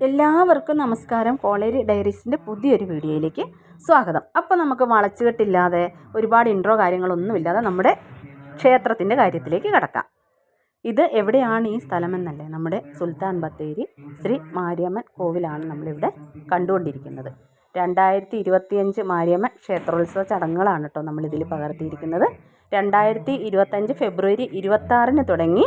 എല്ലാവർക്കും നമസ്കാരം. കോളേരി ഡയറീസിൻ്റെ പുതിയൊരു വീഡിയോയിലേക്ക് സ്വാഗതം. അപ്പോൾ നമുക്ക് വളച്ചുകെട്ടില്ലാതെ ഒരുപാട് ഇൻട്രോ കാര്യങ്ങളൊന്നുമില്ലാതെ നമ്മുടെ ക്ഷേത്രത്തിൻ്റെ കാര്യത്തിലേക്ക് കടക്കാം. ഇത് എവിടെയാണ് ഈ സ്ഥലമെന്നല്ലേ, നമ്മുടെ സുൽത്താൻ ബത്തേരി ശ്രീ മാരിയമ്മൻ കോവിലാണ് നമ്മളിവിടെ കണ്ടുകൊണ്ടിരിക്കുന്നത്. 2025 മാരിയമ്മൻ ക്ഷേത്രോത്സവ ചടങ്ങുകളാണ് കേട്ടോ നമ്മളിതിൽ പകർത്തിയിരിക്കുന്നത്. 2025 ഫെബ്രുവരി 26 തുടങ്ങി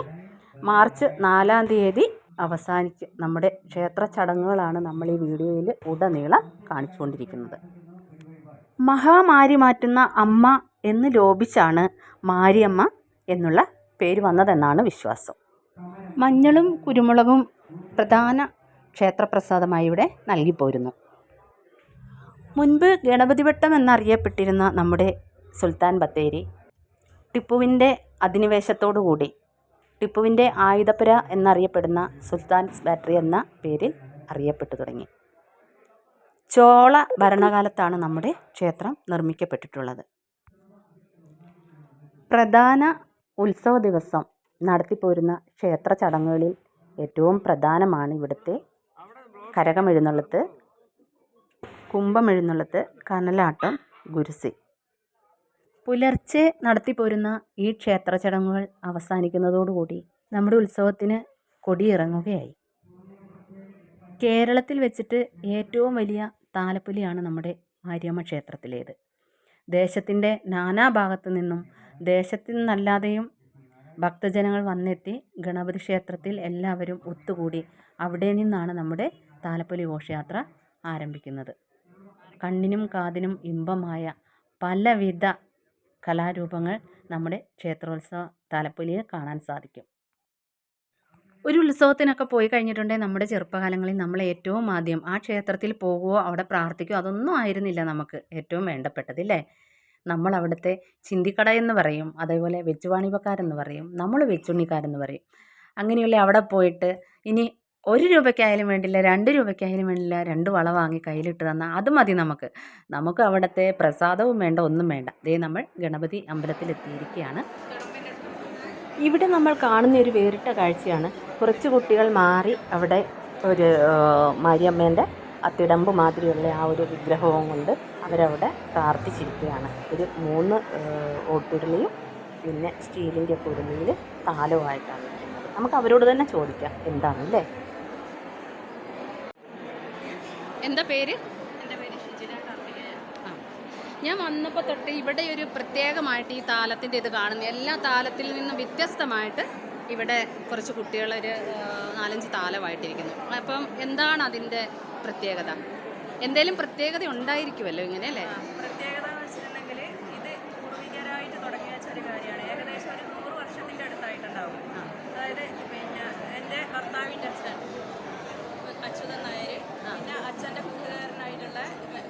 മാർച്ച് 4 അവസാനിച്ച് നമ്മുടെ ക്ഷേത്ര ചടങ്ങുകളാണ് നമ്മൾ ഈ വീഡിയോയിൽ ഉടനീളം കാണിച്ചുകൊണ്ടിരിക്കുന്നത്. മഹാമാരി മാറ്റുന്ന അമ്മ എന്ന് ലോപിച്ചാണ് മാരിയമ്മ എന്നുള്ള പേര് വന്നതെന്നാണ് വിശ്വാസം. മഞ്ഞളും കുരുമുളകും പ്രധാന ക്ഷേത്രപ്രസാദമായി ഇവിടെ നൽകിപ്പോരുന്നു. മുൻപ് ഗണപതിവട്ടം എന്നറിയപ്പെട്ടിരുന്ന നമ്മുടെ സുൽത്താൻ ബത്തേരി ടിപ്പുവിൻ്റെ അധിനിവേശത്തോടു കൂടി ടിപ്പുവിൻ്റെ ആയുധപ്പുര എന്നറിയപ്പെടുന്ന സുൽത്താൻസ് ബാറ്ററി എന്ന പേരിൽ അറിയപ്പെട്ടു തുടങ്ങി. ചോള ഭരണകാലത്താണ് നമ്മുടെ ക്ഷേത്രം നിർമ്മിക്കപ്പെട്ടിട്ടുള്ളത്. പ്രധാന ഉത്സവ ദിവസം നടത്തിപ്പോരുന്ന ക്ഷേത്ര ചടങ്ങുകളിൽ ഏറ്റവും പ്രധാനമാണ് ഇവിടുത്തെ കരകമെഴുന്നള്ളത്ത്, കുംഭമെഴുന്നള്ളത്ത്, കനലാട്ടം, ഗുരുസി. പുലർച്ചെ നടത്തിപ്പോരുന്ന ഈ ക്ഷേത്ര ചടങ്ങുകൾ അവസാനിക്കുന്നതോടുകൂടി നമ്മുടെ ഉത്സവത്തിന് കൊടിയിറങ്ങുകയായി. കേരളത്തിൽ വെച്ചിട്ട് ഏറ്റവും വലിയ താലപ്പൊലിയാണ് നമ്മുടെ മാരിയമ്മ ക്ഷേത്രത്തിലേത്. ദേശത്തിൻ്റെ നാനാഭാഗത്തു നിന്നും ദേശത്തു നിന്നല്ലാതെയും ഭക്തജനങ്ങൾ വന്നെത്തി ഗണപതി ക്ഷേത്രത്തിൽ എല്ലാവരും ഒത്തുകൂടി അവിടെ നിന്നാണ് നമ്മുടെ താലപ്പൊലി ഘോഷയാത്ര ആരംഭിക്കുന്നത്. കണ്ണിനും കാതിനും ഇമ്പമായ പലവിധ കലാരൂപങ്ങൾ നമ്മുടെ ക്ഷേത്രോത്സവ താലപ്പൊലിയിൽ കാണാൻ സാധിക്കും. ഒരു ഉത്സവത്തിനൊക്കെ പോയി കഴിഞ്ഞിട്ടുണ്ടെങ്കിൽ നമ്മുടെ ചെറുപ്പകാലങ്ങളിൽ നമ്മൾ ഏറ്റവും ആദ്യം ആ ക്ഷേത്രത്തിൽ പോകുകയോ അവിടെ പ്രാർത്ഥിക്കുകയോ അതൊന്നും ആയിരുന്നില്ല നമുക്ക് ഏറ്റവും വേണ്ടപ്പെട്ടത്, ഇല്ലേ? നമ്മൾ അവിടുത്തെ ചിന്തിക്കട എന്ന് പറയും, അതേപോലെ വെച്ചുവാണിപ്പക്കാരെന്ന് പറയും, നമ്മൾ വെച്ചുണ്ണിക്കാരെന്ന് പറയും. അങ്ങനെയുള്ള അവിടെ പോയിട്ട് ഇനി 1 രൂപയ്ക്കായാലും വേണ്ടില്ല, 2 രൂപയ്ക്കായാലും വേണ്ടില്ല, 2 വള വാങ്ങി കയ്യിലിട്ട് തന്നാൽ അത് മതി നമുക്ക് അവിടുത്തെ പ്രസാദവും വേണ്ട, ഒന്നും വേണ്ട. നമ്മൾ ഗണപതി അമ്പലത്തിലെത്തിയിരിക്കുകയാണ്. ഇവിടെ നമ്മൾ കാണുന്ന ഒരു വേറിട്ട കാഴ്ചയാണ്. കുറച്ച് കുട്ടികൾ മാറി അവിടെ ഒരു മാരിയമ്മേൻ്റെ തിടമ്പ് മാതിരിയുള്ള ആ ഒരു വിഗ്രഹവും കൊണ്ട് അവരവിടെ പ്രാർത്ഥിച്ചിരിക്കുകയാണ്. ഒരു 3 ഓട്ടുരുളിയും പിന്നെ സ്റ്റീലിൻ്റെ ഒക്കെ ഉരുളിയിൽ താലവുമായിട്ടാണ് ഇരിക്കുന്നത്. നമുക്ക് അവരോട് തന്നെ ചോദിക്കാം എന്താണല്ലേ. എന്താ പേര്? എൻ്റെ പേര് ഷിജിന കാർത്തികേയ. ഞാൻ വന്നപ്പോൾ തൊട്ട് ഇവിടെ ഒരു പ്രത്യേകമായിട്ട് ഈ താലത്തിൻ്റെ ഇത് കാണുന്നു. എല്ലാ താലത്തിൽ നിന്നും വ്യത്യസ്തമായിട്ട് ഇവിടെ കുറച്ച് കുട്ടികൾ ഒരു 4-5 താലമായിട്ടിരിക്കുന്നു. അപ്പം എന്താണ് അതിൻ്റെ പ്രത്യേകത? എന്തെങ്കിലും പ്രത്യേകത ഉണ്ടായിരിക്കുമല്ലോ ഇങ്ങനെ, അല്ലേ? പ്രത്യേകത എന്ന് വെച്ചിട്ടുണ്ടെങ്കിൽ ഇത് പൂർവികരായിട്ട് തുടങ്ങിയ ഒരു കാര്യമാണ്. ഏകദേശം ഒരു 100 വർഷത്തിൻ്റെ അടുത്തായിട്ടുണ്ടാവും. അതായത് പിന്നെ എൻ്റെ ഭർത്താവിൻ്റെ അച്യുതൻ നായർ, പിന്നെ അച്ഛൻ്റെ കൂട്ടുകാരനായിട്ടുള്ള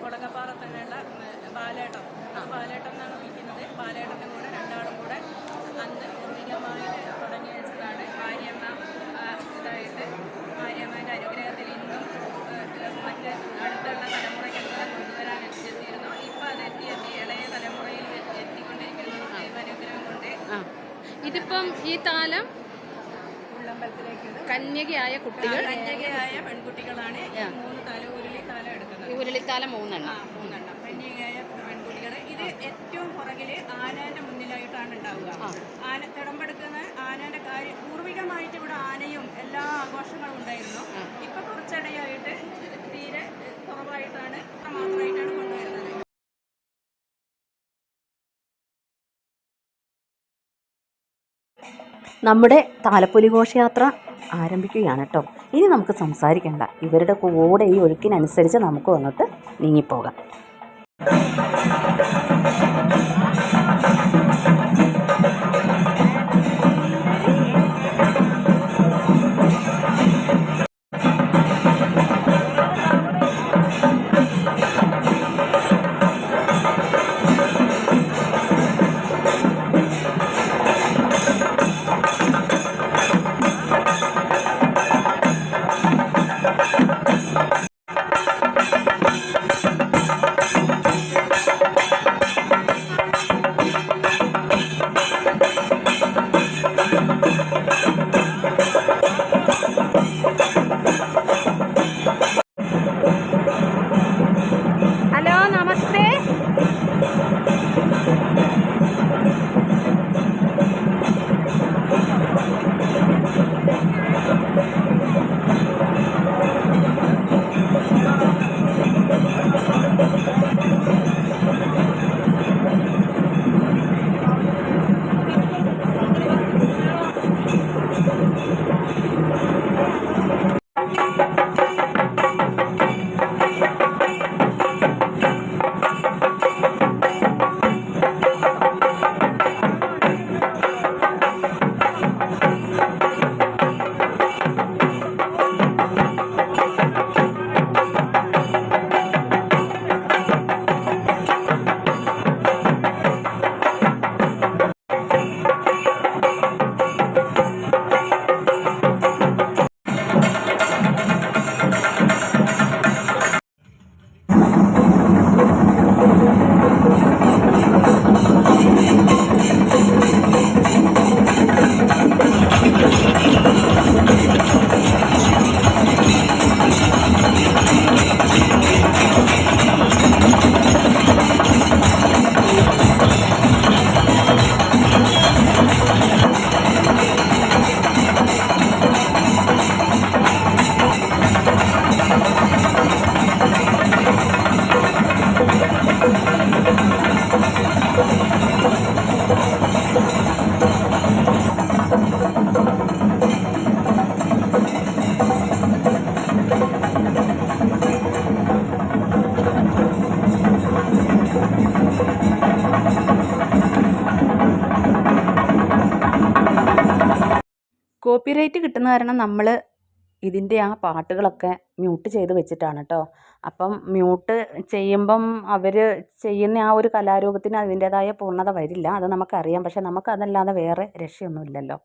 കൊടകപ്പാറ തന്നെയുള്ള ബാലേട്ടം എന്നാണ് വിളിക്കുന്നത്. ബാലേട്ടൻ്റെ കൂടെ രണ്ടാളും കൂടെ അന്ന് പൂർവികമായിട്ട് തുടങ്ങി വെച്ചതാണ് മാരിയമ്മ. ഇതായിട്ട് മാരിയമ്മേൻ്റെ അനുഗ്രഹത്തിൽ ഇന്നും മറ്റ് അടുത്തുള്ള തലമുറയ്ക്കെല്ലാം കൊണ്ടുവരാൻ എത്തിയിരുന്നു. ഇപ്പം അതെത്തി ഇളയ തലമുറയിൽ എത്തിക്കൊണ്ടിരിക്കുന്നു ദൈവാനുഗ്രഹം കൊണ്ട്. ഇതിപ്പം ഈ താലം കന്യകയായ കുട്ടികൾ, കന്യകയായ പെൺകുട്ടികളാണ് 3 താല ഉരുളിത്താലം എടുക്കുന്നത്. ഉരുളിത്താലം 3 കന്യകയായ പെൺകുട്ടികൾ. ഇത് ഏറ്റവും പുറകിൽ ആനേൻ്റെ മുന്നിലായിട്ടാണ് ഉണ്ടാവുക. ആന തിടമ്പെടുക്കുന്ന ആനേൻ്റെ കാര്യം പൂർവികമായിട്ട് ഇവിടെ ആനയും എല്ലാ ആഘോഷങ്ങളും ഉണ്ടായിരുന്നു. ഇപ്പൊ കുറച്ചിടയായിട്ട് തീരെ കുറവായിട്ടാണ്, മാത്രമായിട്ടാണ് കൊണ്ടുവരുന്നത്. നമ്മുടെ താലപ്പൊലി ഘോഷയാത്ര ആരംഭിക്കുകയാണ് കേട്ടോ. ഇനി നമുക്ക് സംസാരിക്കേണ്ട, ഇവരുടെ കൂടെ ഈ ഒഴുക്കിനനുസരിച്ച് നമുക്കും അങ്ങോട്ട് നീങ്ങിപ്പോകാം. കോപ്പിറൈറ്റ് കിട്ടുന്ന കാരണം നമ്മൾ ഇതിൻ്റെ ആ പാട്ടുകളൊക്കെ മ്യൂട്ട് ചെയ്ത് വെച്ചിട്ടാണ് കേട്ടോ. അപ്പം മ്യൂട്ട് ചെയ്യുമ്പം അവർ ചെയ്യുന്ന ആ ഒരു കലാരൂപത്തിന് അതിൻ്റേതായ പൂർണ്ണത വരില്ല, അത് നമുക്കറിയാം. പക്ഷെ നമുക്കതല്ലാതെ വേറെ രക്ഷയൊന്നുമില്ലല്ലോ.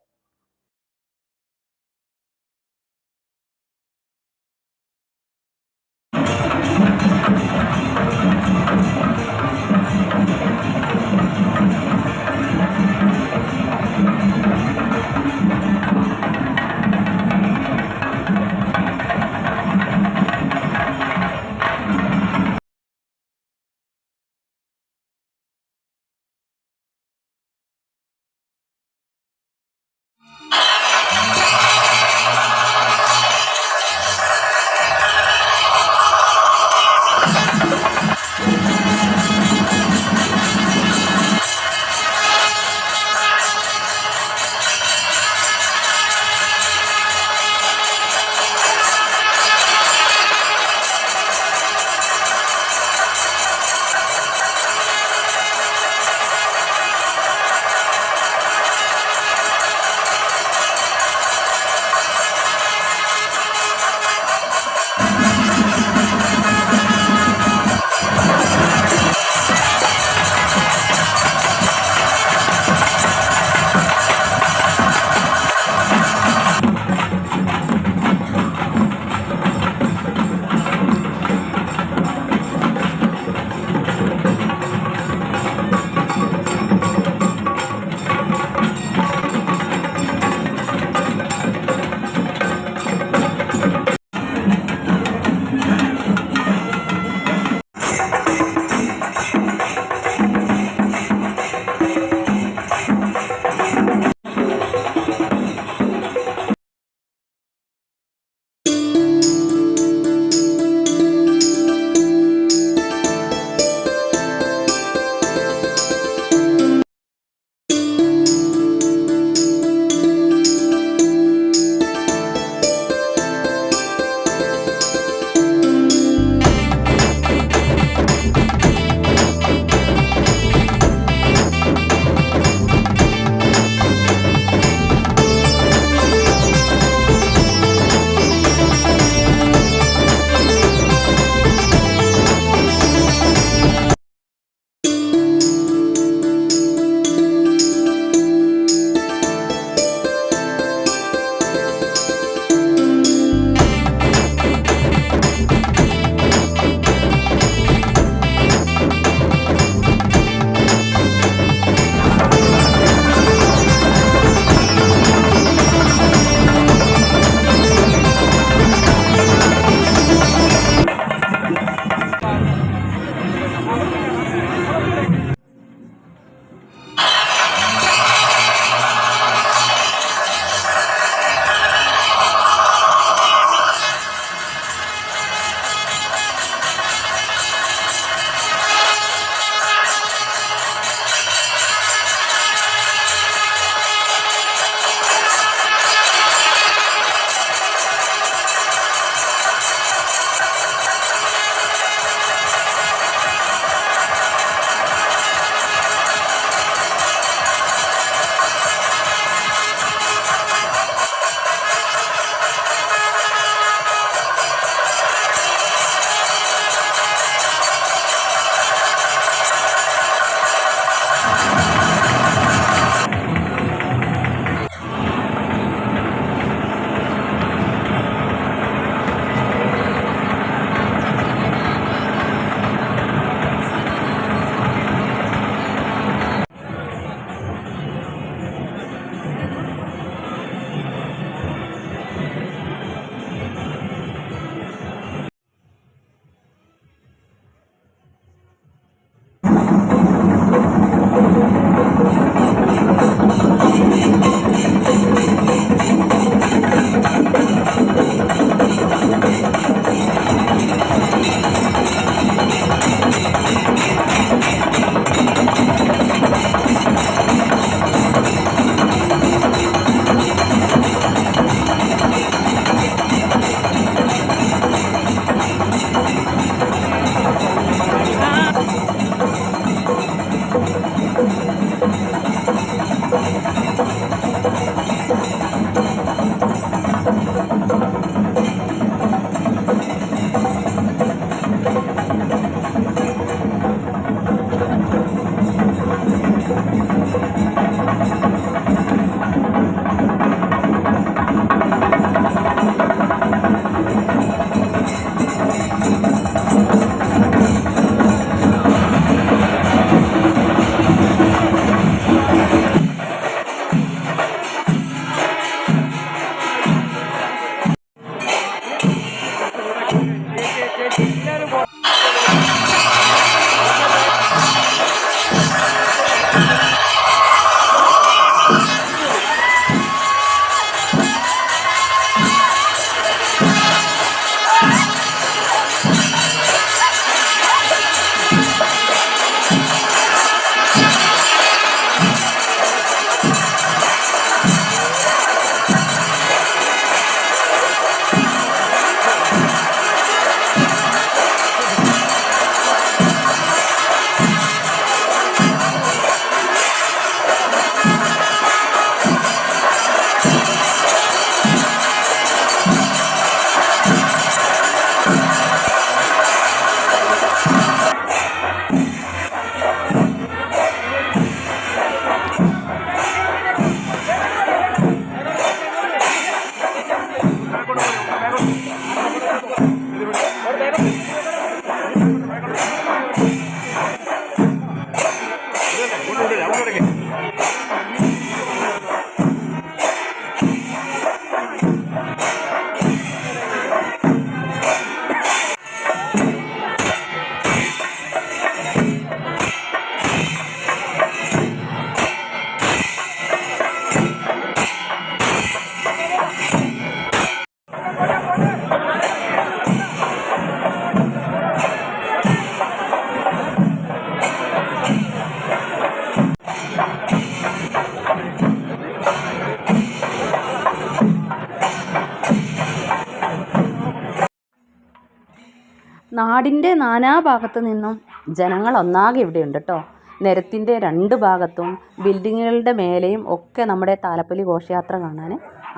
നാടിൻ്റെ നാനാഭാഗത്തു നിന്നും ജനങ്ങൾ ഒന്നാകെ ഇവിടെയുണ്ട് കേട്ടോ. നിരത്തിൻ്റെ രണ്ട് ഭാഗത്തും ബിൽഡിങ്ങുകളുടെ മേലെയും ഒക്കെ നമ്മുടെ താലപ്പൊലി ഘോഷയാത്ര കാണാൻ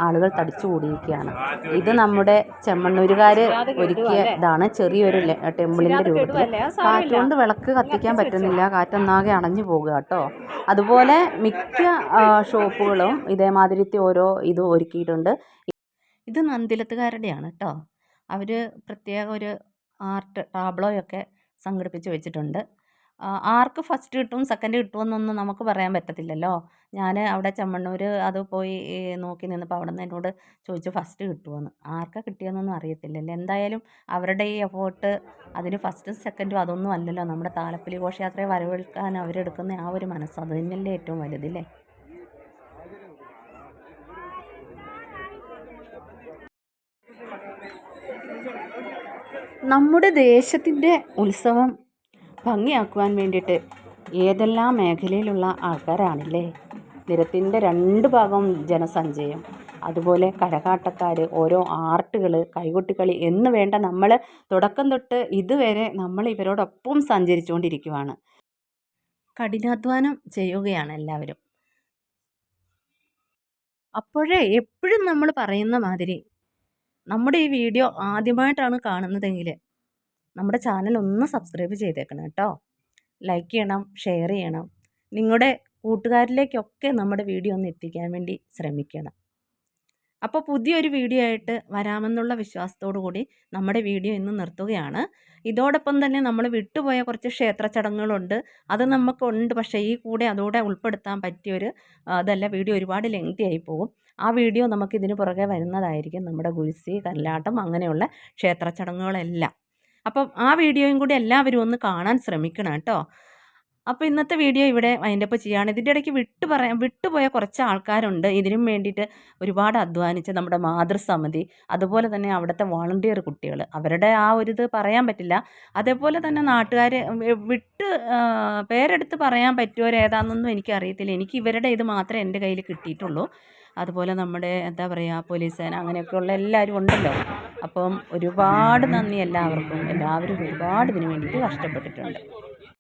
ആളുകൾ തടിച്ചു കൂടിയിരിക്കുകയാണ്. ഇത് നമ്മുടെ ചെമ്മണ്ണൂരുകാർ ഒരുക്കിയ ഇതാണ്, ചെറിയൊരു ടെമ്പിളിൻ്റെ രൂപത്തിൽ. കാറ്റുകൊണ്ട് വിളക്ക് കത്തിക്കാൻ പറ്റുന്നില്ല, കാറ്റൊന്നാകെ അണഞ്ഞു പോകുക കേട്ടോ. അതുപോലെ മിക്ക ഷോപ്പുകളും ഇതേമാതിരിത്തെ ഓരോ ഇത് ഒരുക്കിയിട്ടുണ്ട്. ഇത് നന്ദിലത്തുകാരുടെയാണ് കേട്ടോ. അവർ പ്രത്യേക ഒരു ആർട്ട് ടാബ്ലോയൊക്കെ സംഘടിപ്പിച്ച് വെച്ചിട്ടുണ്ട്. ആർക്ക് ഫസ്റ്റ് കിട്ടും സെക്കൻഡ് കിട്ടുമെന്നൊന്നും നമുക്ക് പറയാൻ പറ്റത്തില്ലല്ലോ. ഞാൻ അവിടെ ചെമ്മണ്ണൂർ അത് പോയി നോക്കി നിന്നപ്പോൾ അവിടെ നിന്ന് എന്നോട് ചോദിച്ചു ഫസ്റ്റ് കിട്ടുമെന്ന്. ആർക്കാ കിട്ടിയെന്നൊന്നും അറിയത്തില്ലല്ലോ. എന്തായാലും അവരുടെ ഈ എഫേർട്ട്, അതിന് ഫസ്റ്റും സെക്കൻഡും അതൊന്നും അല്ലല്ലോ. നമ്മുടെ താലപ്പൊലി ഘോഷയാത്രയെ വരവേൽക്കാൻ അവരെടുക്കുന്ന ആ ഒരു മനസ്സ്, അത് തന്നെയല്ലേ ഏറ്റവും വലുതില്ലേ. നമ്മുടെ ദേശത്തിൻ്റെ ഉത്സവം ഭംഗിയാക്കുവാൻ വേണ്ടിയിട്ട് ഏതെല്ലാം മേഖലയിലുള്ള ആൾക്കാരാണില്ലേ. നിരത്തിൻ്റെ രണ്ട് ഭാഗവും ജനസഞ്ചയം, അതുപോലെ കരകാട്ടക്കാർ, ഓരോ ആർട്ടുകൾ, കൈകൊട്ടിക്കളി എന്ന് വേണ്ട നമ്മൾ തുടക്കം തൊട്ട് ഇതുവരെ നമ്മൾ ഇവരോടൊപ്പം സഞ്ചരിച്ചുകൊണ്ടിരിക്കുവാണ്. കഠിനാധ്വാനം ചെയ്യുകയാണ് എല്ലാവരും. അപ്പോഴേ എപ്പോഴും നമ്മൾ പറയുന്ന മാതിരി നമ്മുടെ ഈ വീഡിയോ ആദ്യമായിട്ടാണ് കാണുന്നതെങ്കിൽ നമ്മുടെ ചാനൽ ഒന്ന് സബ്സ്ക്രൈബ് ചെയ്തേക്കണം കേട്ടോ. ലൈക്ക് ചെയ്യണം, ഷെയർ ചെയ്യണം. നിങ്ങളുടെ കൂട്ടുകാരിലേക്കൊക്കെ നമ്മുടെ വീഡിയോ ഒന്ന് എത്തിക്കാൻ വേണ്ടി ശ്രമിക്കണം. അപ്പോൾ പുതിയൊരു വീഡിയോ ആയിട്ട് വരാമെന്നുള്ള വിശ്വാസത്തോടു കൂടി നമ്മുടെ വീഡിയോ ഇന്ന് നിർത്തുകയാണ്. ഇതോടൊപ്പം തന്നെ നമ്മൾ വിട്ടുപോയ കുറച്ച് ക്ഷേത്ര ചടങ്ങുകളുണ്ട്, അത് നമുക്കുണ്ട്. പക്ഷേ ഈ കൂടെ അതോടെ ഉൾപ്പെടുത്താൻ പറ്റിയൊരു അതല്ല, വീഡിയോ ഒരുപാട് ലെങ്തി ആയി പോകും. ആ വീഡിയോ നമുക്ക് ഇതിന് പുറകെ വരുന്നതായിരിക്കും. നമ്മുടെ ഗുരുസി, കല്ലാട്ടം, അങ്ങനെയുള്ള ക്ഷേത്ര ചടങ്ങുകളെല്ലാം. അപ്പം ആ വീഡിയോയും കൂടി എല്ലാവരും ഒന്ന് കാണാൻ ശ്രമിക്കണം കേട്ടോ. അപ്പോൾ ഇന്നത്തെ വീഡിയോ ഇവിടെ വൈൻഡപ്പ് ചെയ്യുകയാണ്. ഇതിൻ്റെ ഇടയ്ക്ക് വിട്ടുപോയ കുറച്ച് ആൾക്കാരുണ്ട്. ഇതിനും വേണ്ടിയിട്ട് ഒരുപാട് അധ്വാനിച്ച് നമ്മുടെ മാതൃസമിതി, അതുപോലെ തന്നെ അവിടുത്തെ വോളണ്ടിയർ കുട്ടികൾ, അവരുടെ ആ ഒരു ഇത് പറയാൻ പറ്റില്ല. അതേപോലെ തന്നെ നാട്ടുകാർ പേരെടുത്ത് പറയാൻ പറ്റുമോരേതാണെന്നൊന്നും എനിക്കറിയത്തില്ല. എനിക്ക് ഇവരുടെ ഇത് മാത്രമേ എൻ്റെ കയ്യിൽ കിട്ടിയിട്ടുള്ളൂ. അതുപോലെ നമ്മുടെ എന്താ പറയുക, പോലീസ് സേന, അങ്ങനെയൊക്കെയുള്ള എല്ലാവരും ഉണ്ടല്ലോ. അപ്പം ഒരുപാട് നന്ദി എല്ലാവർക്കും. എല്ലാവരും ഒരുപാട് ഇതിന് വേണ്ടിയിട്ട് കഷ്ടപ്പെട്ടിട്ടുണ്ട്.